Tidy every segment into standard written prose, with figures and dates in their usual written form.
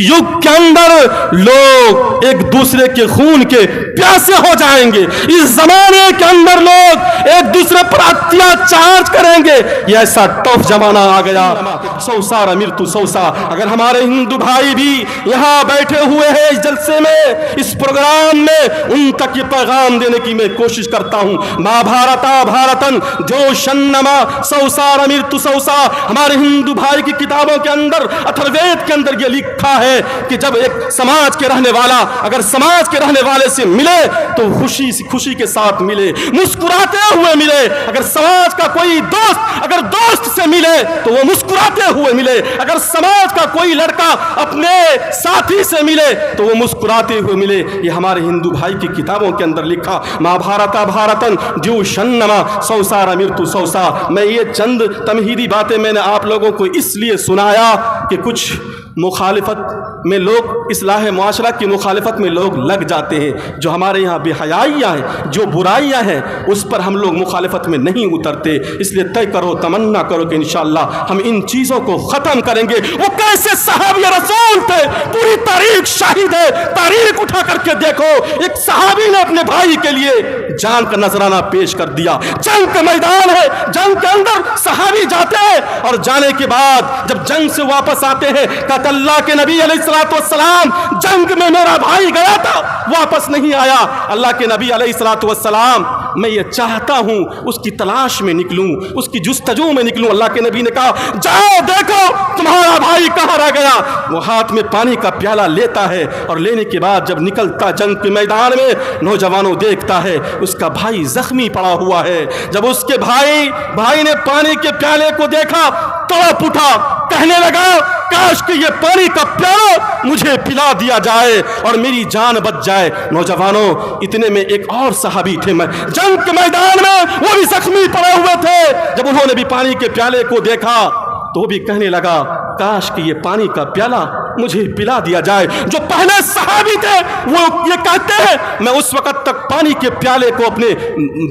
युग के अंदर लोग एक दूसरे के खून के प्यासे हो जाएंगे, इस जमाने के अंदर लोग एक दूसरे पर अत्याचार करेंगे। ये ऐसा टफ जमाना आ गया। सौसार मृत्यु सौसा। अगर हमारे हिंदू भाई भी यहाँ बैठे हुए हैं इस जलसे में, इस प्रोग्राम में, उन तक ये पैगाम देने की मैं कोशिश करता हूँ। महाभारता भारतन जो शन्नमा सौसार मृत्यु सौसा। हमारे हिंदू भाई की किताबों के अंदर, अथर्ववेद के अंदर ये लिखा है कि जब एक समाज के रहने वाला अगर समाज के रहने वाले से मिले तो खुशी के साथ मिले, मुस्कुराते हुए मिले। अगर समाज का कोई दोस्त अगर दोस्त से मिले तो वो मुस्कुराते हुए मिले। अगर समाज का कोई लड़का अपने साथी से मिले तो वो मुस्कुराते हुए मिले। ये हमारे हिंदू भाई की किताबों के अंदर लिखा। महाभारता भारतन द्यू शन्नमा सौसार मृत्यु सौसा। मैं ये चंद तमहीदी बातें मैंने आप लोगों को इसलिए सुनाया कि कुछ मुखालिफत में लोग, इस्लाह मुआशरा की मुखालिफत में लोग लग जाते हैं। जो हमारे यहाँ बेहयाइयाँ हैं, जो बुराइयाँ हैं, उस पर हम लोग मुखालिफत में नहीं उतरते। इसलिए तय करो, तमन्ना करो कि इंशाअल्लाह हम इन चीज़ों को ख़त्म करेंगे। वो कैसे सहाबी रसूल थे, पूरी तारीख शाहिद है। तारीख उठा करके देखो, एक सहाबी ने अपने भाई के लिए जान का नजराना पेश कर दिया। जंग का मैदान है, जंग के अंदर सहाबी जाते हैं और जाने के बाद जब जंग से वापस आते हैं, कहते अल्लाह के नबी अलैहिस्सलातु वस्सलाम, जंग में मेरा भाई गया था, वापस नहीं आया। अल्लाह के नबी अलैहिस्सलातु वस्सलाम, मैं ये चाहता हूँ उसकी तलाश में निकलूँ, उसकी जुस्तजू में निकलूँ। अल्लाह के नबी ने कहा जाओ देखो तुम्हारा भाई कहाँ रह गया। वो हाथ में पानी का प्याला लेता है और लेने के बाद जब निकलता जंग के मैदान में, नौजवानों देखता है उसका भाई जख्मी पड़ा हुआ है। जब उसके भाई ने पानी के प्याले को देखा, तड़प उठा, कहने लगा काश कि ये पानी का प्याला मुझे पिला दिया जाए और मेरी जान बच जाए। नौजवानों, इतने में एक और सहाबी थे जंग के मैदान में, वो भी जख्मी पड़े हुए थे। जब उन्होंने भी पानी के प्याले को देखा तो भी कहने लगा काश कि ये पानी का प्याला मुझे पिला दिया जाए। जो पहले सहाबी थे वो ये कहते हैं मैं उस वक्त तक पानी के प्याले को अपने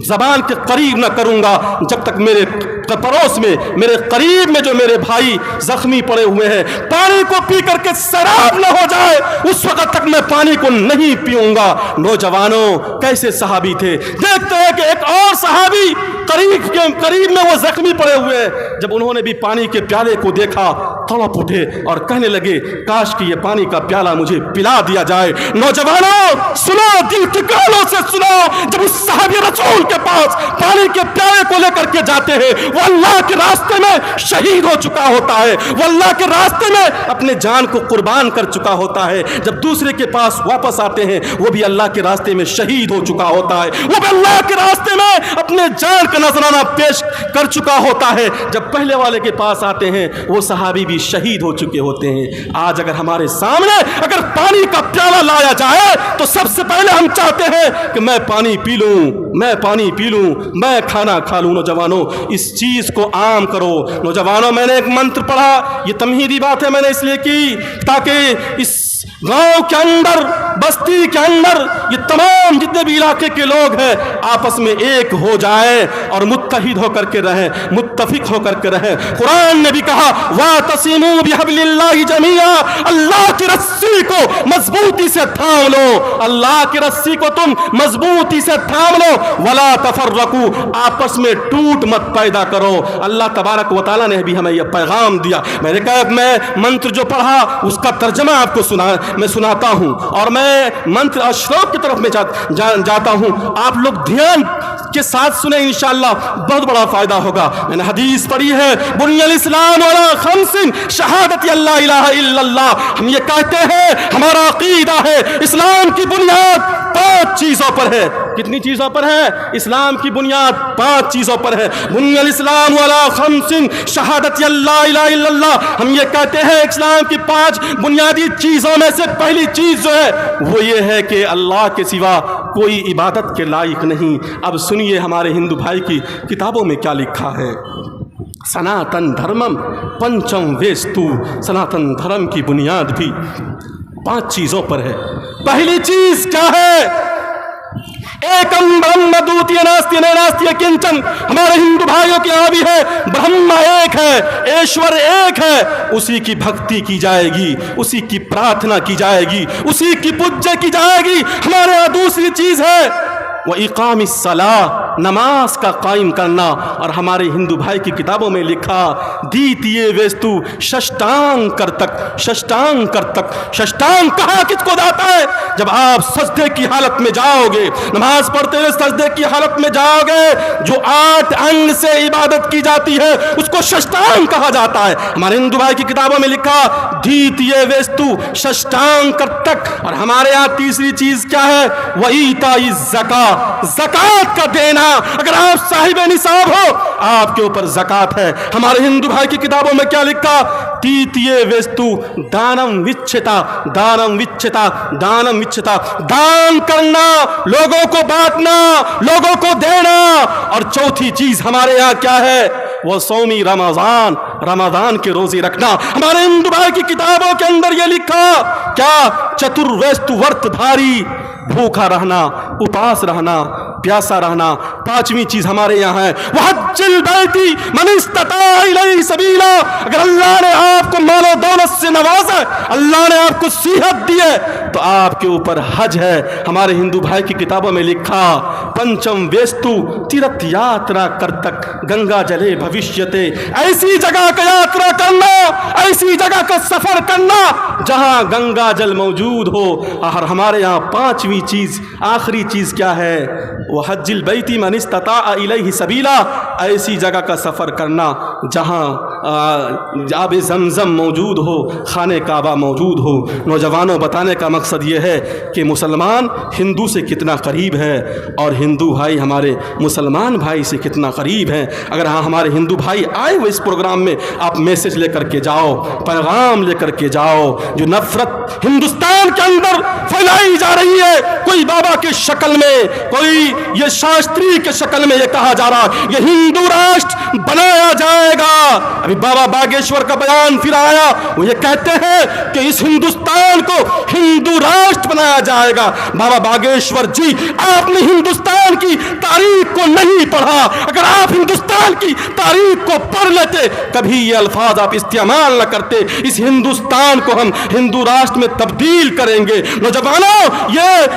जबान के करीब न करूंगा जब तक मेरे पड़ोस में, मेरे करीब में जो मेरे भाई जख्मी पड़े हुए हैं, पानी को पी करके शराब न हो जाए, उस वक्त तक मैं पानी को नहीं पीऊंगा। नौजवानों, कैसे सहाबी थे। देखते हैं कि एक और सहाबी करीब में वो जख्मी पड़े हुए हैं। जब उन्होंने भी पानी के प्याले को देखा, तड़प उठे और कहने लगे काश कि ये पानी का प्याला मुझे पिला दिया जाए। नौजवानों सुनो, दिल के कानों से सुनो। जब उस सहाबी रसूल के पास पानी के प्याले को लेकर के जाते हैं, वो अल्लाह के रास्ते में शहीद हो चुका होता है, वो अल्लाह के रास्ते में अपने जान को कुर्बान कर चुका होता है। जब दूसरे के पास वापस आते हैं, वो भी अल्लाह के रास्ते में शहीद हो चुका होता है, वो भी अल्लाह के रास्ते में अपने जान का नजराना पेश कर चुका होता है। जब पहले वाले के पास आते हैं, वो सहाबी भी शहीद हो चुके होते हैं। आज अगर हमारे सामने अगर पानी का प्याला लाया जाए तो सबसे पहले हम चाहते हैं कि मैं पानी पी लूं, मैं पानी पी लूं, मैं खाना खा लूं। नौजवानों, इस चीज को आम करो। नौजवानों, मैंने एक मंत्र पढ़ा, ये तमहीदी बात है मैंने इसलिए की ताकि इस गांव के अंदर, बस्ती के अंदर ये तमाम जितने भी इलाके के लोग हैं आपस में एक हो जाए और मुत्तहिद होकर के रहें, मुत्तफिक होकर के रहें। कुरान ने भी कहा वातसिमू बिहब्लिल्लाहि जमीआ, अल्लाह की रस्सी को मजबूती से थाम लो, अल्लाह की रस्सी को तुम मजबूती से थाम लो। वला तफर्रकू, आपस में टूट मत पैदा करो। अल्लाह तबारक व तआला ने भी हमें यह पैगाम दिया। मैंने कहा मैं मंत्र जो पढ़ा उसका तर्जमा आपको मैं सुनाता हूं और मैं मंत्र और श्लोक की तरफ में जाता हूं। आप लोग ध्यान के साथ सुने, इंशाअल्लाह बहुत बड़ा फायदा होगा। मैंने हदीस पढ़ी है, बुनियल इस्लाम अला खम्सिन शहादत अल्ला इलाहा इल्लल्लाह। हम ये कहते हैं, हमारा अकीदा है इस्लाम की बुनियाद 5 चीजों पर है। कितनी चीजों पर है? इस्लाम की बुनियाद 5 चीजों पर है। बुनियल इस्लाम अला खम्सिन शहादत अल्ला इलाहा इल्लल्लाह। हम ये कहते हैं इस्लाम की 5 बुनियादी चीजों में से पहली चीज जो है वो ये है कि अल्लाह के सिवा कोई इबादत के लायक नहीं। अब सुनिए हमारे हिंदू भाई की किताबों में क्या लिखा है। सनातन धर्मम पंचम वेस्तु, सनातन धर्म की बुनियाद भी 5 चीजों पर है। पहली चीज क्या है? एकम ब्रह्म द्वितीय नास्ति नैनास्ति किंचन। हमारे हिंदू भाइयों के यहाँ भी है, ब्रह्म एक है, ईश्वर एक है, उसी की भक्ति की जाएगी, उसी की प्रार्थना की जाएगी, उसी की पूजा की जाएगी। हमारे यहाँ दूसरी चीज है वो इकामिस सलाह, नमाज का कायम करना। और हमारे हिंदू भाई की किताबों में लिखा द्वितीय वेस्तु षष्टांग कर्तक, षष्टांग कर्तक। षष्टांग कहा किसको जाता है? जब आप सजदे की हालत में जाओगे, नमाज पढ़ते हुए सजदे की हालत में जाओगे, जो 8 अंग से इबादत की जाती है उसको षष्टांग कहा जाता है। हमारे हिंदू भाई की किताबों में लिखा द्वितीय वेस्तु षष्टांग कर्तक। और हमारे यहाँ तीसरी चीज क्या है? वही ताई ज़कात, ज़कात का देना। अगर आप साहिब निसाब हो, आपके ऊपर ज़कात है। हमारे हिंदू भाई की किताबों में क्या लिखा? तृतीय वेस्तु दानम विच्छता, दानम विच्छता, दानम विच्छता। दान करना, लोगों को बांटना, लोगों को देना। और चौथी चीज हमारे यहाँ क्या है? वो सौमी रमजान, रमजान के रोजे रखना। हमारे हिंदू भाई की किताबों के अंदर ये लिखा क्या? चतुर्वेस्तु व्रतधारी, भूखा रहना, उपास रहना, प्यासा रहना। पांचवी चीज हमारे यहाँ है वहज्जिल बैती मन इस्तता इलैहि सबीला। अगर अल्लाह ने आपको मालो दौलत से नवाजा, अल्लाह ने आपको सेहत दी है, तो आपके ऊपर हज है। हमारे हिंदू भाई की किताबों में लिखा पंचम वेस्तु तीर्थ यात्रा करतक गंगा जले भविष्यते। ऐसी जगह का यात्रा करना, ऐसी जगह का सफर करना जहां गंगा जल मौजूद हो। और हमारे यहाँ पांचवी चीज, आखिरी चीज क्या है? वो हज्जिल बैती मन इस्तता इलैहि सबीला। ऐसी जगह का सफर करना जहां आब ज़मज़म मौजूद हो, खाने काबा मौजूद हो। नौजवानों, बताने का मकसद ये है कि मुसलमान हिंदू से कितना करीब है और हिंदू भाई हमारे मुसलमान भाई से कितना करीब हैं। अगर हाँ हमारे हिंदू भाई आए हुए इस प्रोग्राम में, आप मैसेज लेकर के जाओ, पैगाम लेकर के जाओ। जो नफरत हिंदुस्तान के अंदर फैलाई जा रही है, कोई बाबा की शक्ल में, कोई ये शास्त्री के शक्ल में ये कहा जा रहा है ये हिंदू राष्ट्र बनाया जाएगा। अभी बाबा बागेश्वर का बयान फिर आया, वो ये कहते हैं कि इस हिंदुस्तान को हिंदू राष्ट्र बनाया जाएगा। बाबा बागेश्वर जी, आपने हिंदुस्तान की तारीख को नहीं पढ़ा। अगर आप हिंदुस्तान की तारीख को पढ़ लेते, कभी ये अल्फाज आप इस्तेमाल न करते, इस हिंदुस्तान को हम हिंदू राष्ट्र में तब्दील करेंगे। नौजवानों,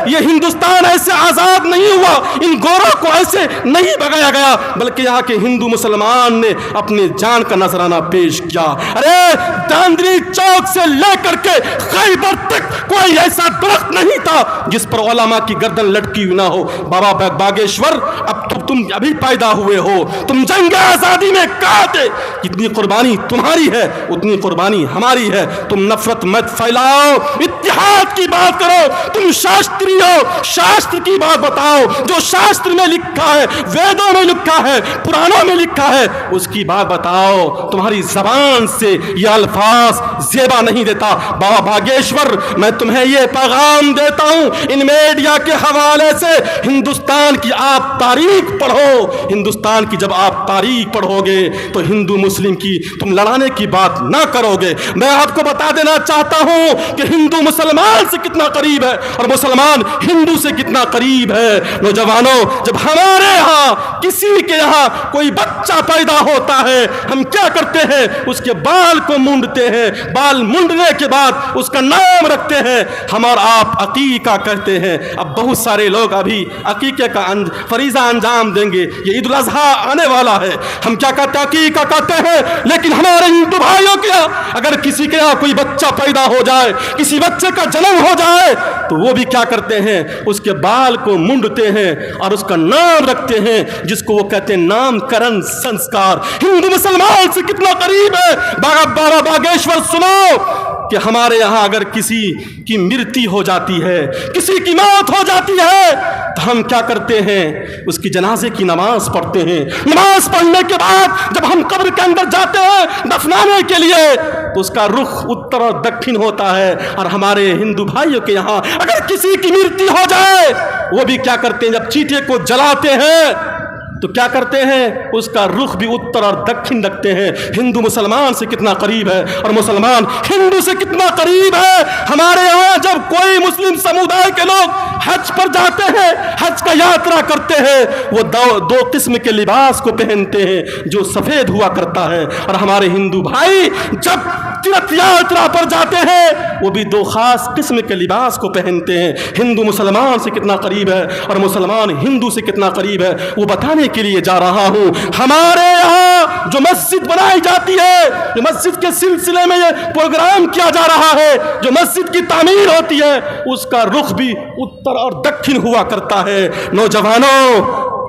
ये हिंदुस्तान ऐसे आजाद नहीं हुआ, इन गोरों को ऐसे नहीं भगाया गया, बल्कि यहाँ के हिंदू मुसलमान ने अपने जान का नजराना पेश किया। अरे दांदरी चौक से लेकर के खैबर तक कोई ऐसा दरख्त नहीं था जिस पर उलमा की गर्दन लटकी हुई ना हो। बाबा बागेश्वर, अब तो तुम अभी पैदा हुए हो, तुम जंग आजादी में कहाँ थे? जितनी कुर्बानी तुम्हारी है उतनी कुर्बानी हमारी है। तुम नफरत मत फैलाओ, इत्तेहाद की बात करो। तुम शास्त्री हो, शास्त्र की बात बताओ। जो शास्त्र में लिखा है, वेदों में लिखा है, पुराणों में लिखा है, उसकी बात बताओ। तुम्हारी जबान से ये अल्फाज जेबा नहीं देता। बाबा बागेश्वर, मैं तुम्हें ये पैगाम देता हूं इन मीडिया के हवाले से, हिंदुस्तान की आप तारीख पढ़ो। हिंदुस्तान की जब आप तारीख पढ़ोगे तो हिंदू मुस्लिम की तुम लड़ाने की बात ना करोगे। मैं आपको बता देना चाहता हूं कि हिंदू मुसलमान से कितना करीब है और मुसलमान हिंदू से कितना करीब है। नौजवानों, जब हमारे यहाँ किसी के यहाँ कोई बच्चा पैदा होता है, हम क्या करते हैं? उसके बाल को मूंडते हैं, बाल मूंडने के बाद उसका नाम रखते हैं, हम और आप अकीका कहते हैं। अब बहुत सारे लोग अभी अकीके का फरीजा अंजाम देंगे, ये ईद उल अज़हा आने वाला है, हम क्या कहते हैं? अकीका कहते हैं। लेकिन हमारे हिंदू भाइयों के यहाँ अगर किसी के यहाँ कोई बच्चा पैदा हो जाए, किसी बच्चे का जन्म हो जाए, तो वो भी क्या करते हैं? उसके बाल को मूंडते हैं और उसका नाम रखते हैं, जिसको वो कहते हैं नामकरण संस्कार। हिंदू मुसलमान से कितना करीब है। बाबा बागेश्वर, सुनो कि हमारे यहाँ अगर किसी की मृत्यु हो जाती है, किसी की मौत हो जाती है, तो हम क्या करते हैं? उसकी जनाजे की नमाज पढ़ते हैं। नमाज पढ़ने के बाद जब हम कब्र के अंदर जाते हैं दफनाने के लिए, तो उसका रुख उत्तर और दक्षिण होता है। और हमारे हिंदू भाइयों के यहाँ अगर किसी की मृत्यु हो जाए, वो भी क्या करते हैं? जब चीते को जलाते हैं तो क्या करते हैं? उसका रुख भी उत्तर और दक्षिण रखते हैं। हिंदू मुसलमान से कितना करीब है और मुसलमान हिंदू से कितना करीब है। हमारे यहाँ यहाँ जब कोई मुस्लिम समुदाय के लोग हज पर जाते हैं, हज का यात्रा करते हैं, वो दो किस्म के लिबास को पहनते हैं जो सफेद हुआ करता है। और हमारे हिंदू भाई जब तीर्थ यात्रा पर जाते हैं वो भी दो खास किस्म के लिबास को पहनते हैं। हिंदू मुसलमान से कितना करीब है और मुसलमान हिंदू से कितना करीब है वो बताने के लिए जा रहा हूं। हमारे यहाँ जो मस्जिद बनाई जाती है, जो मस्जिद के सिलसिले में ये प्रोग्राम किया जा रहा है, जो मस्जिद की तामीर होती है, उसका रुख भी उत्तर और दक्षिण हुआ करता है। नौजवानों,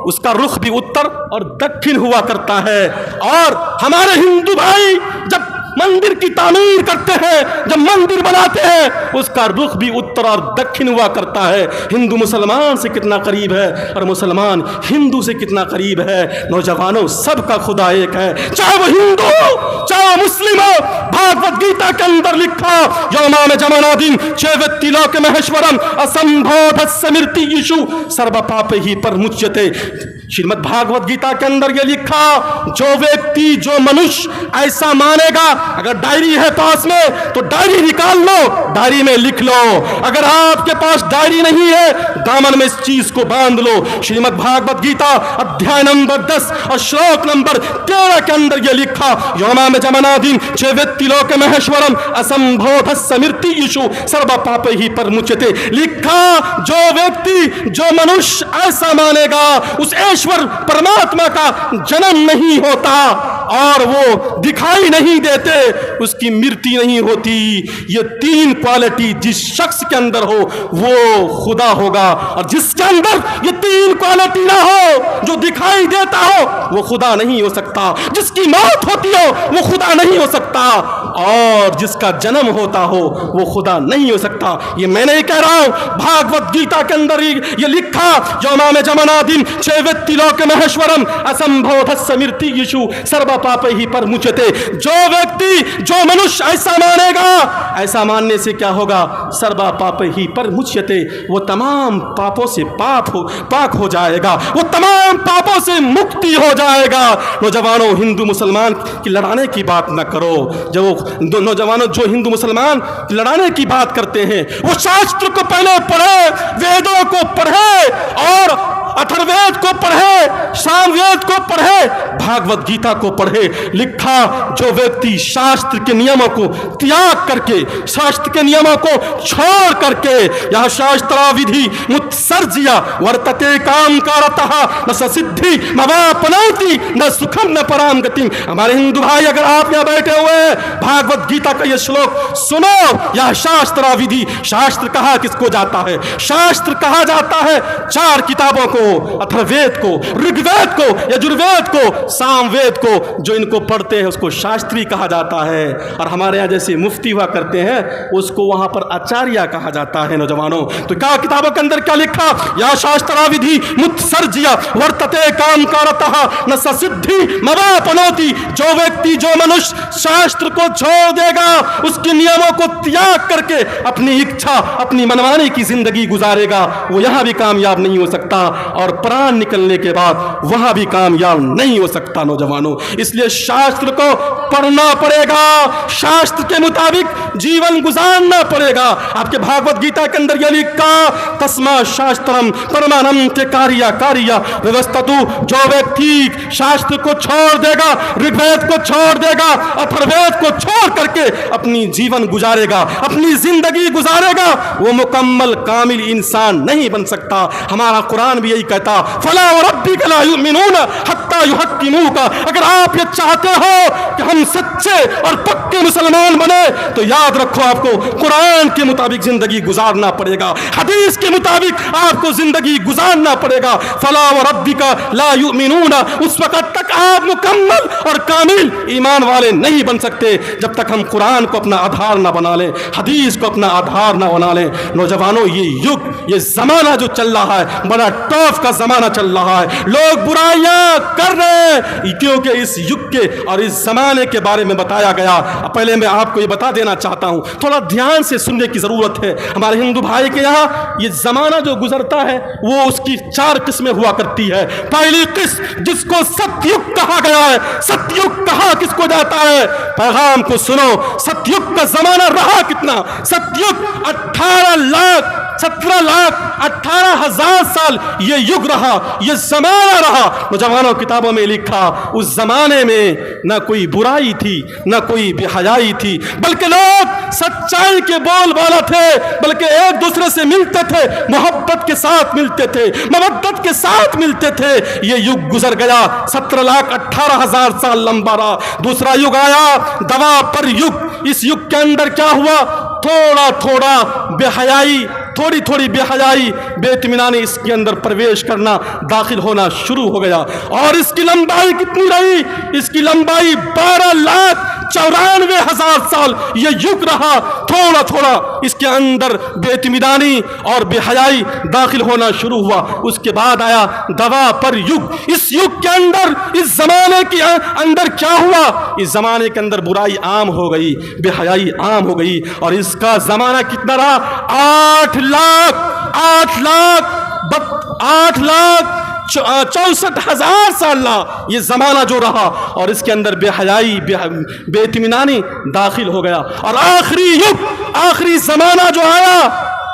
उसका रुख भी उत्तर और दक्षिण हुआ करता है। और हमारे हिंदू भाई जब मंदिर की तामीर करते हैं, जब मंदिर बनाते हैं, उसका रुख भी उत्तर और दक्षिण हुआ करता है। हिंदू मुसलमान से कितना करीब है और मुसलमान हिंदू से कितना करीब है। नौजवानों, सबका खुदा एक है, चाहे वो हिंदू हो चाहे वो मुस्लिम हो। भागवत गीता के अंदर लिखा, यौमाम जमानादीन चैवेत्ति लोक महेश्वरम असंभोधस्य मृत्यु यीशु सर्व पापे ही परमुच्यते। श्रीमद् भागवत गीता के अंदर ये लिखा, जो व्यक्ति, जो मनुष्य ऐसा मानेगा, अगर डायरी है पास में तो डायरी निकाल लो, डायरी में लिख लो। अगर आपके पास डायरी नहीं है, दामन में इस चीज को बांध लो। श्रीमद् भागवत गीता अध्याय नंबर 10 और श्लोक नंबर 13 के अंदर ये लिखा, यौमाम जमानादीन चैवेत्ति लोक महेश्वरम असंभोधस्य मृत्यु यीशु सर्व पापे ही परमुच्यते। लिखा, जो व्यक्ति, जो मनुष्य ऐसा मानेगा, उस ईश्वर परमात्मा का जन्म नहीं होता और वो दिखाई नहीं देते, उसकी मृत्यु नहीं होती। ये तीन क्वालिटी जिस शख्स के अंदर हो वो खुदा होगा, और जिसके अंदर ये तीन क्वालिटी ना हो, जो दिखाई देता हो, वो खुदा नहीं हो सकता। जिसकी मौत होती हो वो खुदा नहीं हो सकता, और जिसका जन्म होता हो वो खुदा नहीं हो सकता। ये मैं नहीं कह रहा हूं, भागवत गीता के अंदर ये लिखा, यौमाम जमानादीन चैवेत्ति लोक महेश्वरम असंभोधस्य मृत्यु यीशु सर्व पापे ही परमुच्यते। जो व्यक्ति, जो मनुष्य ऐसा मानेगा, ऐसा मानने से क्या होगा, सर्व पापे ही परमुच्यते, वो तमाम पापों से पाक हो जाएगा, वो तमाम पापों से मुक्ति हो जाएगा। नौजवानों, हिंदू मुसलमान की लड़ाने की बात न करो। जब नौजवानों जो हिंदू मुसलमान लड़ाने की बात करते हैं, वो शास्त्र को पहले पढ़े, वेदों को पढ़े और अथर्ववेद को पढ़े, सामवेद को पढ़े, भागवत गीता को पढ़े। लिखा, जो व्यक्ति शास्त्र के नियमों को त्याग करके, शास्त्र के नियमों को छोड़ करके, यह शास्त्रा विधि मुत्सर्ज्य वर्तते काम कारतः न सिद्धि मवापनौति न सुखम न पराम गतिम। हमारे हिंदू भाई, अगर आप यहाँ बैठे हुए हैं, भागवत गीता का ये श्लोक सुनो। यह शास्त्रा विधि, शास्त्र कहा किसको जाता है? शास्त्र कहा जाता है चार किताबों को, अथर्ववेद को, ऋग्वेद को, यजुर्वेद को, सामवेद को। जो इनको पढ़ते हैं उसको शास्त्री कहा जाता है, और हमारे यहाँ जैसे मुफ्ती हुआ करते हैं उसको वहां पर आचार्य कहा जाता है। नौजवानों, तो क्या किताबों के अंदर क्या लिखा? या शास्त्रा विधि मुत्सर्ज्य वर्तते काम कारतः न सिद्धि मवापनौति। जो व्यक्ति, जो मनुष्य शास्त्र को छोड़ देगा, उसके नियमों को त्याग करके अपनी इच्छा, अपनी मनमानी की जिंदगी गुजारेगा, वो यहां भी कामयाब नहीं हो सकता, और प्राण निकलने के बाद वहां भी कामयाब नहीं हो सकता। नौजवानों, इसलिए शास्त्र को पढ़ना पड़ेगा, शास्त्र के मुताबिक जीवन गुजारना पड़ेगा। आपके भागवत गीता के अंदर यह लिखा, तस्मा शास्त्रम परमानम ते कार्य व्यवस्थतु। जो व्यक्ति शास्त्र को छोड़ देगा, ऋग्वेद को छोड़ देगा, अथर्ववेद को छोड़ करके अपनी जीवन गुजारेगा, अपनी जिंदगी गुजारेगा, वो मुकम्मल कामिल इंसान नहीं बन सकता। हमारा कुरान भी यही कहता, फला व रब्बिका ला युमिनून हत्ता युहक्किमूका। अगर आप ये चाहते हो कि हम सच्चे और पक्के मुसलमान बने, तो याद रखो, आपको कुरान के मुताबिक जिंदगी गुजारना पड़ेगा, हदीस के मुताबिक आपको जिंदगी गुजारना पड़ेगा। फला व रब्बिका ला युमिनून, उस वक्त तक आप मुकम्मल और कामिल ईमान वाले नहीं बन सकते जब तक हम कुरान को अपना आधार ना बना लें, हदीस को अपना आधार ना बना लें। नौजवानों, ये युग, ये जमाना जो चल रहा है, बड़ा टॉप انحراف کا زمانہ چل رہا ہے, لوگ برائیاں کر رہے ہیں, کیونکہ اس یگ کے اور اس زمانے کے بارے میں بتایا گیا. پہلے میں آپ کو یہ بتا دینا چاہتا ہوں, تھوڑا دھیان سے سننے کی ضرورت ہے. ہمارے ہندو بھائی کے یہاں یہ زمانہ جو گزرتا ہے وہ اس کی 4 قسمیں ہوا کرتی ہے. پہلی قسم جس کو ستیگ کہا گیا ہے, ستیگ کہا کس کو جاتا ہے؟ پیغام کو سنو, ستیگ کا زمانہ رہا کتنا؟ ستیگ 17,18,000 سال یہ یگ رہا, یہ زمانہ رہا. نوجوانوں کتابوں میں لکھا اس زمانے میں نہ کوئی برائی تھی, نہ کوئی بے حیائی تھی, بلکہ لوگ سچائی کے بول بالا تھے, بلکہ ایک دوسرے سے ملتے تھے, محبت کے ساتھ ملتے تھے, مودت کے ساتھ ملتے تھے. یہ یگ گزر گیا, 17,18,000 سال لمبا رہا. دوسرا یگ آیا, دوابر یگ. اس یگ کے اندر کیا ہوا؟ تھوڑا تھوڑا بے حیائی, تھوڑی تھوڑی بے حیائی, بے اطمینانی اس کے اندر پرویش کرنا, داخل ہونا شروع ہو گیا. اور اس کی لمبائی کتنی رہی؟ اس کی لمبائی 12,94,000 سال یہ یگ رہا. تھوڑا تھوڑا اس کے اندر بے اطمینانی اور بے حیائی داخل ہونا شروع ہوا. اس کے بعد آیا دوابر یگ. اس یگ کے اندر, اس زمانے کے اندر کیا ہوا؟ اس زمانے کے اندر برائی عام ہو گئی, بے حیائی عام ہو گئی. اور اس کا زمانہ کتنا رہا؟ 8,64,000 سال یہ زمانہ جو رہا, اور اس کے اندر بے حیائی, بے اطمینانی داخل ہو گیا. اور آخری یگ, آخری زمانہ جو آیا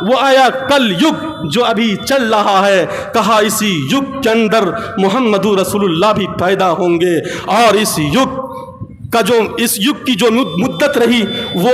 وہ آیا کل یگ, جو ابھی چل رہا ہے. کہا اسی یگ کے اندر محمد رسول اللہ بھی پیدا ہوں گے. اور اس یگ کا جو, اس یگ کی جو مدت رہی وہ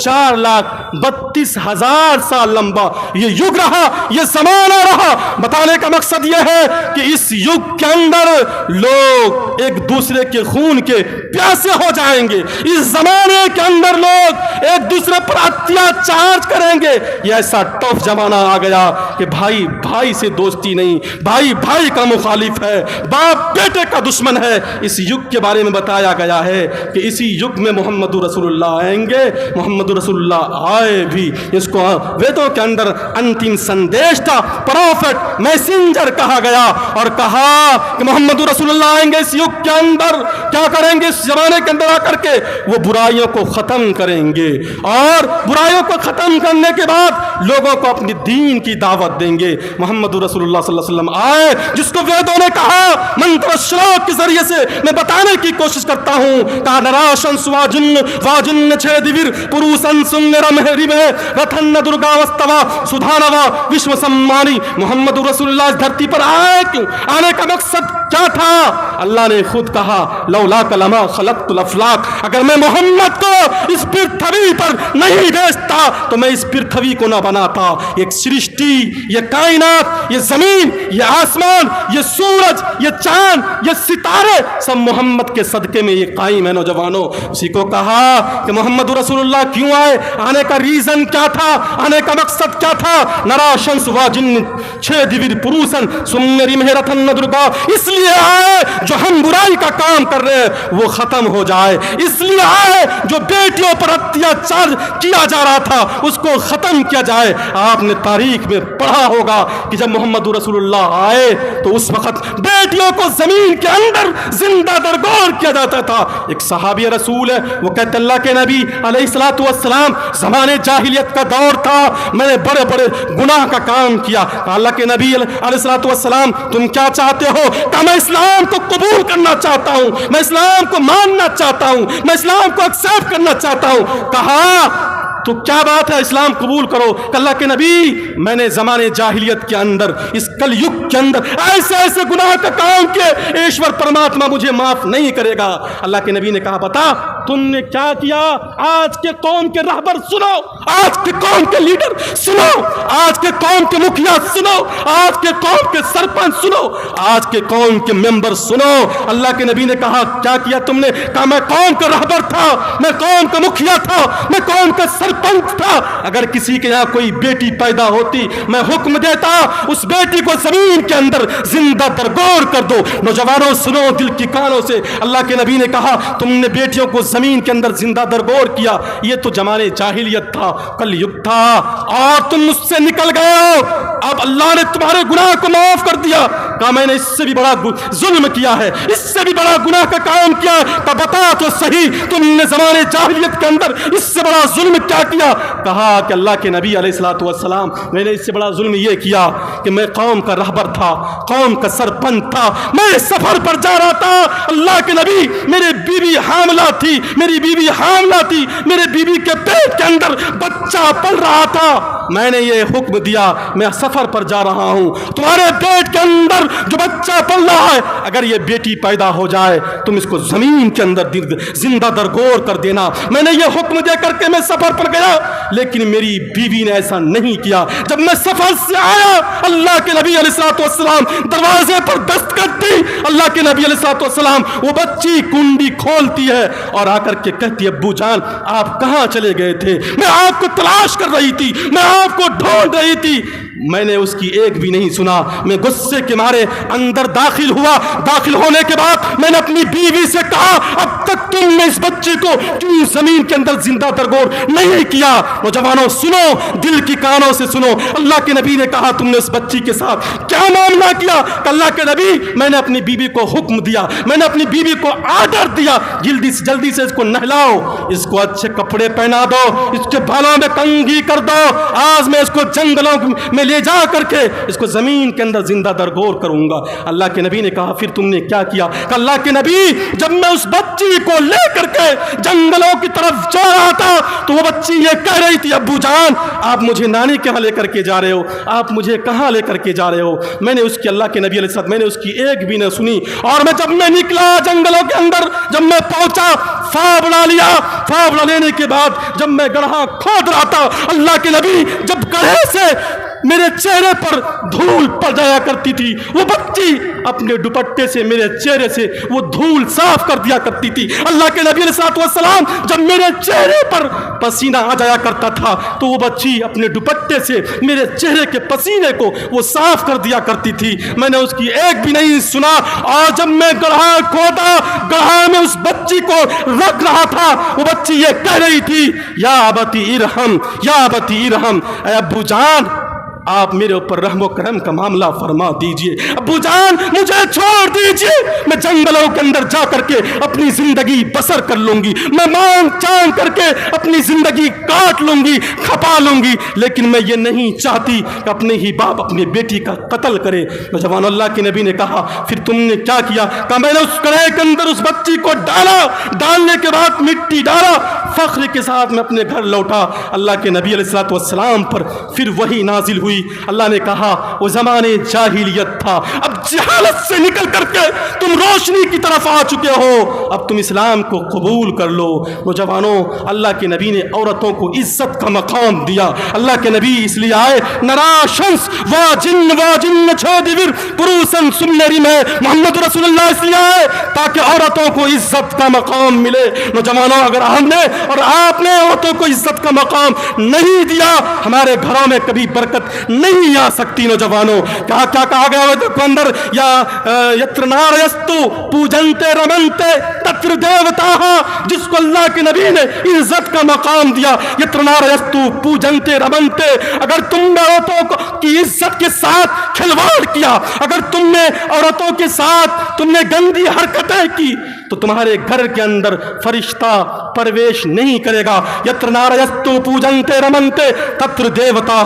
4,32,000 سال لمبا یہ یگ رہا, یہ زمانہ رہا. بتانے کا مقصد یہ ہے کہ اس یگ کے اندر لوگ ایک دوسرے کے خون کے پیاسے ہو جائیں گے. اس زمانے کے اندر لوگ ایک دوسرے پر اتیاچار کریں گے. یہ ایسا ٹف زمانہ آ گیا کہ بھائی بھائی سے دوستی نہیں, بھائی بھائی کا مخالف ہے, باپ بیٹے کا دشمن ہے. اس یگ کے بارے میں بتایا گیا ہے کہ اسی یگ میں محمد رسول اللہ آئیں گے. محمد رسول اللہ آئے بھی, اس کو ویدوں کے اندر انتم سندیش تھا, پروفٹ, میسنجر کہا گیا. اور کہا کہ محمد رسول اللہ آئیں گے اس یگ کے اندر, کیا کریں گے؟ اس زمانے کے اندر آ کر کے وہ برائیوں کو ختم کریں گے, اور برائیوں کو ختم کرنے کے بعد لوگوں کو اپنی دین کی دعوت دیں گے. محمد رسول اللہ صلی اللہ علیہ وسلم آئے, جس کو ویدوں نے کہا, منتر شلوک کے ذریعے سے میں بتانے کی کوشش کرتا ہوں. نراشن سواجن واجن چھیدویر پروسن سنگرم ہریمے رتھن درگا وستوا سدھانوا وشو سمانی. محمد رسول اللہ اس دھرتی پر آئے کیوں؟ آنے کا مقصد کیا تھا؟ اللہ نے خود کہا لولا کلمہ خلقت الافلاق, اگر میں محمد کو اس پرتھوی پر نہیں بھیجتا تو میں اس پرتھوی کو نہ بناتا. ایک سرشٹی, یہ کائنات, یہ زمین, یہ آسمان, یہ سورج, یہ چاند, یہ ستارے سب محمد کے صدقے میں یہ قائم ہے. نوجوانوں, اسی کو کہا کہ محمد رسول اللہ کیوں آئے, آنے کا ریزن کیا تھا, آنے کا مقصد کیا تھا؟ نراشن سواجن چھیدویر پروسن سنگرم رتھن درگا, اس لیے آئے جو ہم برائی کا کام کر رہے ہیں وہ ختم ہو جائے. اس لیے آئے جو بیٹیوں پر اتیاچار کیا جا رہا تھا اس کو ختم کیا جائے. آپ نے تاریخ میں پڑھا ہوگا کہ جب محمد رسول اللہ آئے تو اس وقت بیٹیوں کو زمین کے اندر زندہ درگور کیا جاتا تھا. ایک صحابی رسول ہے, وہ کہتے اللہ کے نبی علیہ الصلوۃ والسلام, زمانے جاہلیت کا دور تھا, میں نے بڑے بڑے گناہ کا کام کیا. اللہ کے نبی علیہ الصلوۃ والسلام تم کیا چاہتے ہو؟ کہ میں اسلام کو قبول کرنا چاہتا ہوں, میں اسلام کو ماننا چاہتا ہوں, میں اسلام کو ایکسپٹ کرنا چاہتا ہوں. کہا تو کیا بات ہے, اسلام قبول کرو. کہ اللہ کے نبی میں نے زمانے جاہلیت کے اندر, اس کل یگ کے اندر ایسے ایسے گناہ کا کام کیے, ایشور پرماتما مجھے معاف نہیں کرے گا. اللہ کے نبی نے کہا بتا تم نے کیا کیا؟ آج کے قوم کے رہبر سنو, آج کے قوم کے لیڈر سنو, آج کے قوم کے مکھیا سنو, آج کے قوم کے سرپنچ سنو, آج کے قوم کے ممبر سنو. اللہ کے نبی نے کہا کیا کیا تم نے؟ کہا میں قوم کا رہبر تھا, میں قوم کا مکھیا تھا, میں قوم کا سرپنچ تھا. اگر کسی کے یہاں کوئی بیٹی پیدا ہوتی میں حکم دیتا اس بیٹی کو زمین کے اندر زندہ درگور کر دو. نوجوانوں سنو دل کی کانوں سے, اللہ کے نبی نے کہا تم نے بیٹیوں کو زمین کے اندر زندہ درگور کیا. یہ تو زمانے جاہلیت تھا, کل یگ تھا, اور تم اس سے نکل گئے ہو. اب اللہ نے تمہارے گناہ کو معاف کر دیا. کہا میں نے اس سے بھی بڑا ظلم کیا ہے, اس سے بھی بڑا گناہ کا کام کیا ہے. کہا بتا تو صحیح, تم نے زمانے جاہلیت کے اندر اس سے بڑا ظلم کیا کیا؟ کہا کہ اللہ کے نبی علیہ الصلوۃ والسلام, میں نے اس سے بڑا ظلم یہ کیا کہ میں قوم کا رہبر تھا, قوم کا سرپنچ تھا, میں سفر پر جا رہا تھا. اللہ کے نبی, میری بیوی حاملہ تھی, میرے بیوی کے پیٹ کے اندر بچہ پل رہا تھا. میں نے یہ حکم دیا, میں سفر پر جا رہا ہوں, تمہارے پیٹ کے اندر جو بچہ پل رہا ہے, اگر یہ بیٹی پیدا ہو جائے تم اس کو زمین کے اندر زندہ درگور کر دینا. میں نے یہ حکم دے کر کے میں سفر پر گیا, لیکن میری بیوی نے ایسا نہیں کیا. جب میں سفر سے آیا, اللہ کے نبی علیہ الصلوۃ والسلام دروازے پر دستک دی. اللہ کے نبی علیہ الصلوۃ والسلام, وہ بچی کنڈی کھولتی ہے اور آ کر کے کہتی ہے, ابو جان آپ کہاں چلے گئے تھے؟ میں آپ کو تلاش کر رہی تھی, میں آپ کو ڈھونڈ رہی تھی. میں نے اس کی ایک بھی نہیں سنا. میں غصے کے مارے اندر داخل ہوا. داخل ہونے کے بعد میں نے اپنی بیوی سے کہا, اب تک تم نے اس بچی کو کیوں زمین کے اندر زندہ درگور نہیں کیا؟ نوجوانوں سنو, دل کی کانوں سے سنو. اللہ کے نبی نے کہا, تم نے اس بچی کے ساتھ کیا معاملہ کیا؟ کہ اللہ کے نبی, میں نے اپنی بیوی کو حکم دیا, میں نے اپنی بیوی کو آرڈر دیا, جلدی سے اس کو نہلاؤ, اس کو اچھے کپڑے پہنا دو, اس کے بالوں میں کنگھی کر دو. آج میں اس کو جنگلوں میں لے جا کر کے اس کو زمین کے اندر زندہ درگور کروں گا. اللہ کے نبی نے کہا, پھر تم نے کیا کیا؟ کہ اللہ کے نبی, جب میں اس بچی کو لے کر کے جنگلوں کی طرف جا رہا تھا تو وہ بچی یہ کہہ رہی تھی, ابو جان آپ مجھے نانی کے ہاں لے کر کے جا رہے ہو, آپ مجھے کہاں لے کر کے جا رہے ہو؟ میں نے اس کی, اللہ کے نبی علیہ السلام, میں نے اس کی ایک بھی نہ سنی. اور جب میں نکلا جنگلوں کے اندر, جب میں پہنچا, فاوڑا لیا. فاوڑا لینے کے بعد جب میں گڑھا کھود رہا تھا, اللہ کے نبی, جب گڑھے سے میرے چہرے پر دھول پڑ جایا کرتی تھی, وہ بچی اپنے دوپٹے سے میرے چہرے سے وہ دھول صاف کر دیا کرتی تھی. اللہ کے نبی علیہ الصلوۃ والسلام, جب میرے چہرے پر پسینہ آ جایا کرتا تھا تو وہ بچی اپنے دوپٹے سے میرے چہرے کے پسینے کو وہ صاف کر دیا کرتی تھی. میں نے اس کی ایک بھی نہیں سنا. اور جب میں گڑھا کھودا, گڑھا میں اس بچی کو رکھ رہا تھا, وہ بچی یہ کہہ رہی تھی, یا ابتی ارحم, یا ابتی ارحم, اے ابو جان آپ میرے اوپر رحم و کرم کا معاملہ فرما دیجئے, ابو جان مجھے چھوڑ دیجئے, میں جنگلوں کے اندر جا کر کے اپنی زندگی بسر کر لوں گی, میں مانگ چانگ کر کے اپنی زندگی کاٹ لوں گی, کھپا لوں گی, لیکن میں یہ نہیں چاہتی کہ اپنے ہی باپ اپنی بیٹی کا قتل کرے. نوجوان, اللہ کے نبی نے کہا, پھر تم نے کیا کیا؟ کہا میں نے اس کڑے کے اندر اس بچی کو ڈالا, ڈالنے کے بعد مٹی ڈالا, فخر کے ساتھ میں اپنے گھر لوٹا. اللہ کے نبی علیہ الصلوۃ والسلام پر پھر وہی نازل ہوئی. اللہ نے کہا, وہ زمانے جاہلیت تھا, اب جہالت سے نکل کر کے تم روشنی کی طرف آ چکے ہو, اب تم اسلام کو قبول کر لو. نوجوانوں, اللہ کے نبی نے عورتوں کو عزت کا مقام دیا. اللہ کے نبی اس لیے آئے, نرا شمس وا جن چھوڑ پروسن سنری میں محمد رسول اللہ اس لیے آئے تاکہ عورتوں کو عزت کا مقام ملے. نوجوانوں, اگر ہم نے اور آپ نے عورتوں کو عزت کا مقام نہیں دیا, ہمارے گھروں میں کبھی برکت نہیں آ سکتی. نوجوانوں, کیا کہا گیا ہے کے اندر, یا یترنارستو پوجنتے رمنتے تتر دیوتا, جس کو اللہ کے نبی نے عزت کا مقام دیا, یترنارستو پوجنتے رمنتے. اگر تم نے عورتوں کی عزت کے ساتھ کھلواڑ کیا, اگر تم نے عورتوں کے ساتھ تم نے گندی حرکتیں کی, تو تمہارے گھر کے اندر فرشتہ پرویش نہیں کرے گا. یترنارستو پوجنتے رمنتے تتر دیوتا.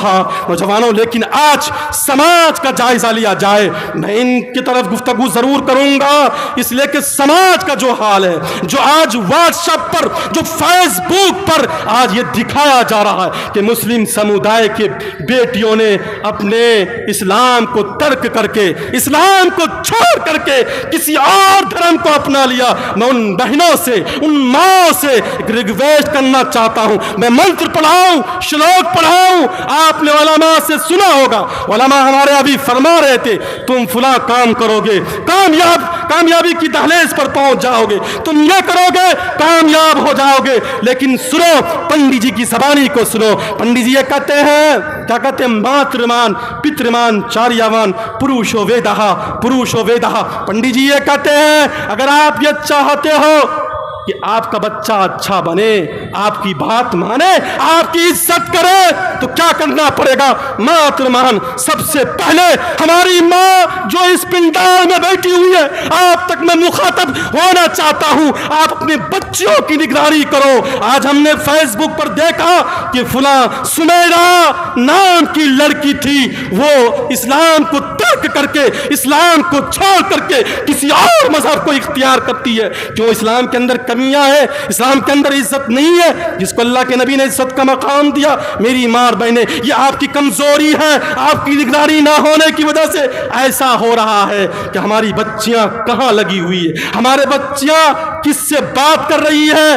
نوجوانوں, لیکن آج سماج کا جائزہ لیا جائے. میں ان کی طرف گفتگو ضرور کروں گا, اس لیے کہ سماج کا جو حال ہے, جو آج واٹس ایپ پر, جو فیس بک پر آج یہ دکھایا جا رہا ہے کہ مسلم سمودائے کے بیٹیوں نے اپنے اسلام کو ترک کر کے, اسلام کو چھوڑ کر کے کسی اور دھرم کو اپنا لیا. میں ان بہنوں سے, ان ماں سے ریکویسٹ کرنا چاہتا ہوں, میں منتر پڑھاؤں, شلوک پڑھاؤں. آپ نے علماء سے سنا ہوگا, علماء ہمارے ابھی فرما رہے تھے, تم فلاں کام کرو گے کامیابی کی دہلیز پر پہنچ جاؤ گے, تم یہ کرو گے کامیاب ہو جاؤ گے. لیکن سنو, پنڈی جی کی زبانی کو سنو. پنڈی جی یہ کہتے ہیں, کیا کہتے ہیں, ماترمان پترمان چاریاوان پروشو ویدہ. پنڈی جی یہ کہتے ہیں, اگر آپ یہ چاہتے ہو کہ آپ کا بچہ اچھا بنے، آپ کی بات مانے، آپ کی عزت کرے، تو کیا کرنا پڑے گا؟ محترمان، سب سے پہلے ہماری ماں جو اس پنڈال میں بیٹھی ہوئی ہے، آپ تک میں مخاطب ہونا چاہتا ہوں، آپ اپنے بچوں کی نگرانی کرو۔ آج ہم نے فیس بک پر دیکھا کہ فلاں سمیرہ نام کی لڑکی تھی، وہ اسلام کو ترک کر کے، اسلام کو چھوڑ کر کے کسی اور مذہب کو اختیار کرتی ہے۔ کیوں؟ اسلام کے اندر کمیاں ہیں، اسلام کے اندر عزت نہیں ہے جس کو اللہ کے نبی نے عزت کا مقام دیا۔ میری ماں اور بہنیں، یہ آپ کی کمزوری ہے، آپ کی نگرانی نہ ہونے کی وجہ سے ایسا ہو رہا ہے کہ ہماری بچیاں کہاں لگی ہوئی ہے، ہمارے بچیاں کس سے بات کر رہی ہے،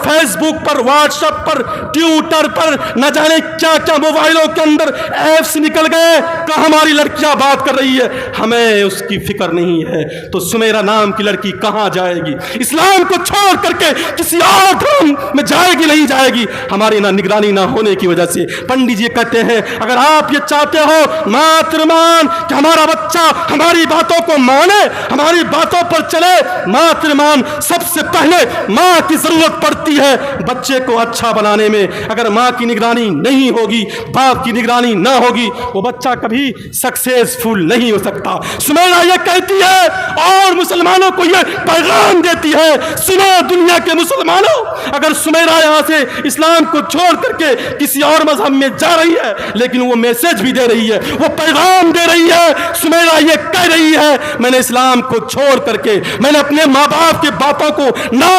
فیس بک پر، واٹس ایپ پر، ٹویٹر پر، نہ جانے کیا کیا موبائلوں کے اندر ایپس نکل گئے کہ ہماری لڑکیاں بات کر رہی ہے، ہمیں اس کی فکر نہیں ہے۔ تو سمیرہ نام کی لڑکی کہاں جائے گی؟ اسلام کو چھوڑ کر کے کسی اور دھرم میں جائے گی نہیں جائے گی، ہماری نہ نگرانی نہ ہونے کی وجہ سے۔ پنڈت جی کہتے ہیں اگر آپ یہ چاہتے ہو محترمان کہ ہمارا بچہ ہماری باتوں کو مانے، ہماری باتوں پر چلے، محترمان سب سے پہلے ماں کی ضرورت پڑتی ہے بچے کو اچھا بنانے میں۔ اگر ماں کی نگرانی نہیں ہوگی، باپ کی نگرانی نہ ہوگی، وہ بچہ کبھی سکسیسفل نہیں ہو سکتا۔ سمیرہ یہ کہتی ہے اور مسلمانوں کو یہ پیغام دیتی ہے، سنو دنیا کے مسلمانوں، اگر سمیرہ یہاں سے اسلام کو چھوڑ کر کے کسی اور مذہب میں جا رہی ہے، لیکن وہ میسج بھی دے رہی ہے، وہ پیغام دے رہی ہے۔ سمیرہ یہ کہہ رہی ہے میں نے اسلام کو چھوڑ کر کے، میں نے اپنے ماں باپ کی باتوں کو نہ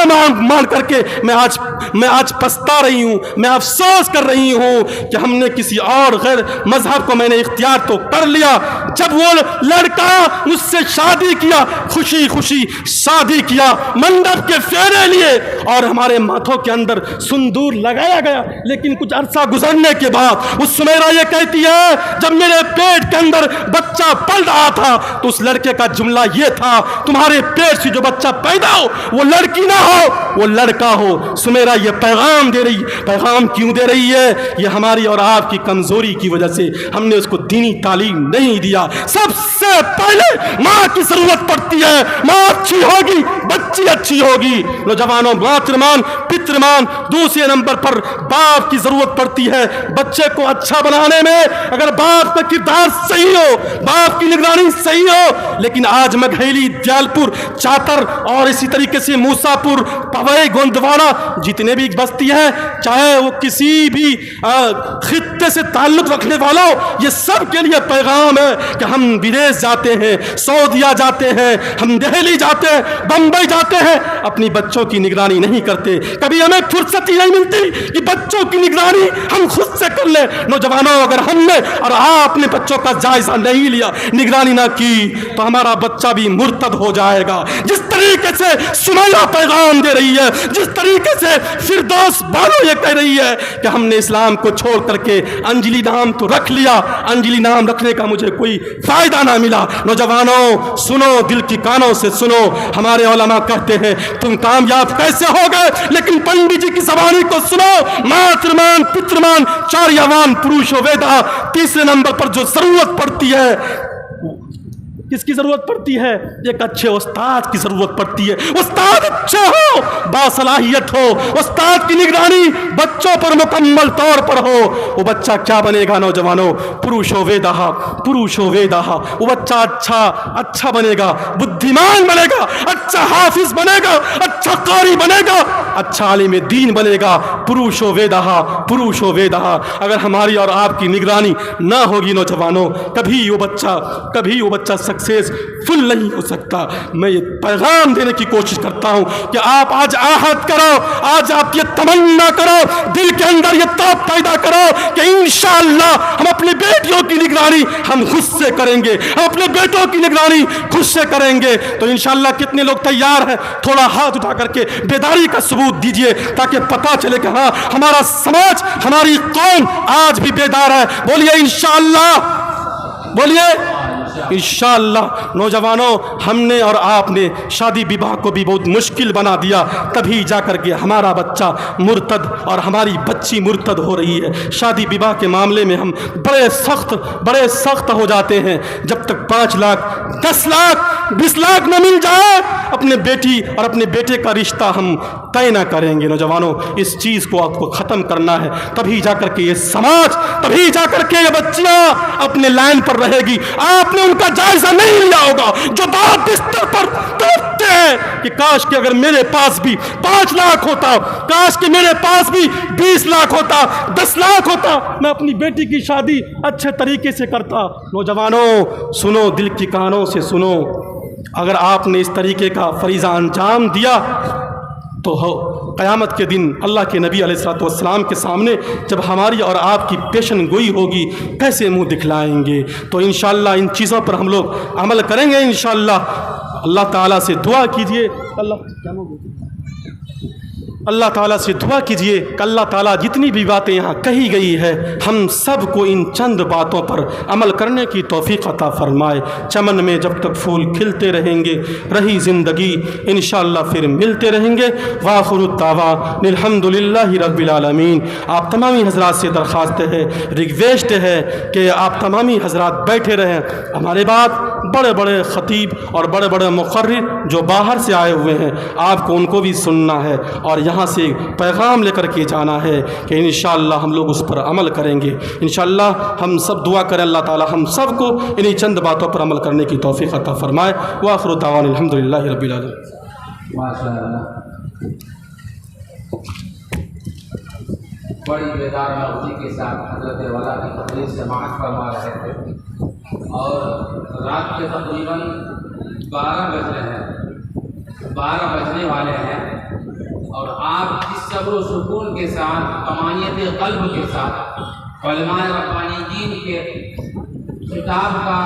مان کر کے میں آج پچھتا رہی ہوں، میں افسوس کر رہی ہوں کہ ہم نے کسی اور غیر مذہب کو میں نے اختیار تو کر لیا۔ جب وہ لڑکا مجھ سے شادی کیا، خوشی خوشی شادی کیا، منڈپ کے پھیرے لیے اور ہمارے ماتھوں کے اندر سندور لگایا گیا، لیکن کچھ عرصہ گزرنے کے بعد اس سمیرہ یہ کہتی ہے جب میرے پیٹ کے اندر بچہ پل رہا تھا تو اس لڑکے کا جملہ یہ تھا تمہارے پیٹ سے جو بچہ پیدا ہو وہ لڑکی نہ ہو، وہ لڑکا ہو۔ سمیرہ یہ پیغام دے رہی، پیغام کیوں دے رہی ہے؟ یہ ہماری اور آپ کی کمزوری کی وجہ سے، ہم نے اس کو دینی تعلیم نہیں دیا۔ سب سے پہلے ماں کی ضرورت پڑتی ہے، ماں اچھی ہوگی بچی اچھی ہوگی۔ نوجوانوں، محترمان، پترمان، دوسرے نمبر پر باپ کی ضرورت پڑتی ہے بچے کو اچھا بنانے میں۔ اگر باپ کا کردار صحیح ہو، باپ کی نگرانی صحیح ہو، لیکن آج مگھیلی، دیالپور، چاتر اور اسی طریقے سے موسا پور، پوئی، گوندواڑہ، جتنے بھی بستی ہیں، چاہے وہ کسی بھی خطے سے تعلق رکھنے والوں، یہ سب کے لیے پیغام ہے کہ ہم ودیش جاتے ہیں، سعودیہ جاتے ہیں، ہم دہلی جاتے ہیں، بمبئی جاتے ہیں، اپنی بچوں کی نگرانی نہیں کرتے۔ کبھی ہمیں فرصت ہی نہیں ملتی کہ بچوں کی نگرانی ہم خود سے کر لیں۔ نوجوانوں، اگر ہم نے اور آپ نے بچوں کا جائزہ نہیں لیا، نگرانی نہ کی، تو ہمارا بچہ بھی مرتد ہو جائے گا۔ جس طریقے سے سمیرہ پیغام دے رہی ہے، جس طریقے سے فردوس بانو یہ کہہ رہی ہے کہ ہم نے اسلام کو چھوڑ کر کے انجلی نام تو رکھ لیا، انجلی نام رکھنے کا مجھے کوئی فائدہ نہ ملا۔ نوجوانوں سنو، دل کی کانوں سے سنو، ہمارے علماء کہتے ہیں تم کامیاب کیسے ہو گئے، لیکن پنڈت جی کی زبانی کو سنو۔ ماترمان، پترمان، چاریاوان، پروشو ویدا، تیسرے نمبر پر جو ضرورت پڑتی ہے، کس کی ضرورت پڑتی ہے؟ ایک اچھے استاد کی ضرورت پڑتی ہے۔ استاد اچھے ہو، باصلاحیت ہو، استاد کی نگرانی بچوں پر مکمل طور پر ہو، وہ بچہ کیا بنے گا نوجوانوں؟ پروشو ویدہ، پروشو ویدہ، وہ بچہ اچھا بنے گا، بدھیمان بنے گا، اچھا حافظ بنے گا، اچھا قاری بنے گا، اچھا عالم دین بنے گا۔ پروشو ویدہ، پروشو ویدہ۔ اگر ہماری اور آپ کی نگرانی نہ ہوگی نوجوانوں، کبھی وہ بچہ سکسیس فل نہیں ہو سکتا۔ میں یہ پیغام دینے کی کوشش کرتا ہوں کہ آپ آج عہد کرو، آج آپ یہ تمنا کرو، دل کے اندر یہ توق پیدا کرو کہ انشاءاللہ ہم اپنی بیٹیوں کی نگرانی ہم خود سے کریں گے، ہم اپنے بیٹوں کی نگرانی خود سے کریں گے۔ تو انشاءاللہ کتنے لوگ تیار ہیں؟ تھوڑا ہاتھ اٹھا کر کے بیداری کا ثبوت دیجئے تاکہ پتہ چلے کہ ہاں ہمارا سماج، ہماری قوم آج بھی بیدار ہے۔ بولیے انشاءاللہ، بولیے इंशाअल्लाह। नौजवानों, हमने और आपने शादी विवाह को भी बहुत मुश्किल बना दिया, तभी जा कर के हमारा बच्चा मुर्तद और हमारी बच्ची मुर्तद हो रही है। शादी विवाह के मामले में हम बड़े सख्त हो जाते हैं। जब तक 5 लाख 10 लाख 20 लाख न मिल जाए, अपने बेटी और अपने बेटे का रिश्ता हम तय न करेंगे। नौजवानों, इस चीज़ को आपको ख़त्म करना है, तभी जा कर के ये समाज, तभी जा कर के ये बच्चियाँ अपने लाइन पर रहेगी। आपने उनका जायजा नहीं लिया होगा जो दाद बिस्तर पर तड़पते हैं कि काश कि अगर मेरे पास भी 5 लाख होता, काश कि मेरे पास भी 20 लाख होता, 10 लाख होता, मैं अपनी बेटी की शादी अच्छे तरीके से करता। नौजवानों सुनो, दिल की कानों से सुनो, अगर आपने इस तरीके का फरीज़ा अंजाम दिया तो हो क़यामत के दिन अल्लाह के नबी अलैहिस्सलातु वस्सलाम के सामने जब हमारी और आपकी पेशन गोई होगी, कैसे मुंह दिखलाएंगे। तो इंशाअल्लाह इन चीज़ों पर हम लोग अमल करेंगे इंशाअल्लाह। अल्लाह ताला से दुआ कीजिए, अल्लाह ताला से दुआ कीजिए कि अल्लाह ताला जितनी भी बातें यहाँ कही गई है, हम सब को इन चंद बातों पर अमल करने की तौफीक अता फरमाए। चमन में जब तक फूल खिलते रहेंगे, रही ज़िंदगी, इंशाअल्लाह फिर मिलते रहेंगे। वाखिरु दावा अल्हम्दुलिल्लाहि रब्बिल आलमीन। आप तमामी हज़रात से दरख्वास्त है, रिक्वेस्ट है कि आप तमामी हज़रात बैठे रहें। हमारे बाद बड़े बड़े ख़तीब और बड़े बड़े मुक़र्रिर जो बाहर से आए हुए हैं, आपको उनको भी सुनना है और यहाँ से पैगाम लेकर के जाना है कि इंशाअल्लाह हम लोग उस पर अमल करेंगे। इंशाअल्लाह हम सब दुआ करें अल्लाह ताला हम सब को इन्हीं चंद बातों पर अमल करने की तौफीक अता फरमाए। व आखिरु दावाना अल्हम्दुलिल्लाहि रब्बिल आलमीन। माशाअल्लाह, बड़ी बेदार मर्जी के साथ हज़रत वाला की तकरीर समाअत फरमा रहे थे और रात के तकरीबन 12 बज रहे हैं, 12 बजने वाले हैं और आप जिस सब्र व सुकून के साथ, तमानियत क़ल्ब के साथ उलमाए रब्बानी दीन के खिताब का